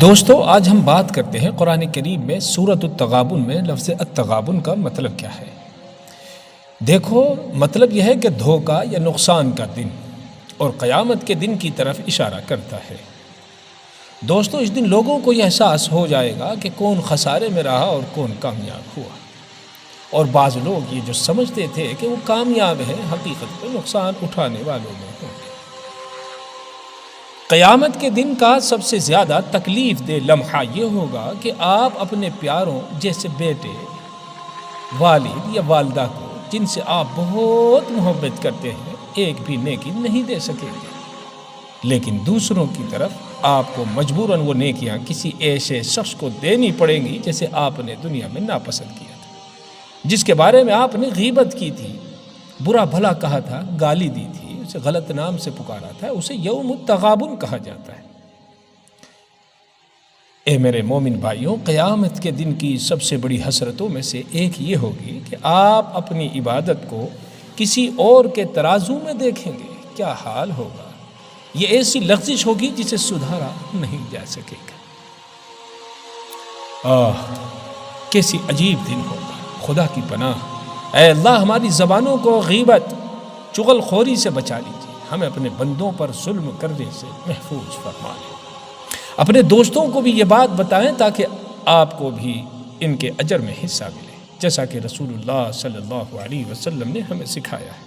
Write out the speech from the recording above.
دوستو آج ہم بات کرتے ہیں قرآن کریم میں سورۃ التغابن میں لفظ التغابن کا مطلب کیا ہے۔ دیکھو مطلب یہ ہے کہ دھوکہ یا نقصان کا دن اور قیامت کے دن کی طرف اشارہ کرتا ہے۔ دوستو اس دن لوگوں کو یہ احساس ہو جائے گا کہ کون خسارے میں رہا اور کون کامیاب ہوا، اور بعض لوگ یہ جو سمجھتے تھے کہ وہ کامیاب ہیں حقیقت میں نقصان اٹھانے والوں میں ہوں گے۔ قیامت کے دن کا سب سے زیادہ تکلیف دہ لمحہ یہ ہوگا کہ آپ اپنے پیاروں جیسے بیٹے، والد یا والدہ کو جن سے آپ بہت محبت کرتے ہیں ایک بھی نیکی نہیں دے سکیں گے، لیکن دوسروں کی طرف آپ کو مجبوراً وہ نیکیاں کسی ایسے شخص کو دینی پڑیں گی جیسے آپ نے دنیا میں ناپسند کیا تھا، جس کے بارے میں آپ نے غیبت کی تھی، برا بھلا کہا تھا، گالی دی تھی، اسے غلط نام سے پکارا تھا، اسے یوم التغابن کہا جاتا ہے۔ اے میرے مومن بھائیوں، قیامت کے دن کی سب سے بڑی حسرتوں میں سے ایک یہ ہوگی کہ آپ اپنی عبادت کو کسی اور کے ترازو میں دیکھیں گے۔ کیا حال ہوگا؟ یہ ایسی لغزش ہوگی جسے سدھارا نہیں جا سکے گا۔ کیسی عجیب دن ہوگا، خدا کی پناہ۔ اے اللہ ہماری زبانوں کو غیبت، چغل خوری سے بچا لیجیے، ہمیں اپنے بندوں پر ظلم کرنے سے محفوظ فرما لیں۔ اپنے دوستوں کو بھی یہ بات بتائیں تاکہ آپ کو بھی ان کے اجر میں حصہ ملے، جیسا کہ رسول اللہ صلی اللہ علیہ وسلم نے ہمیں سکھایا ہے۔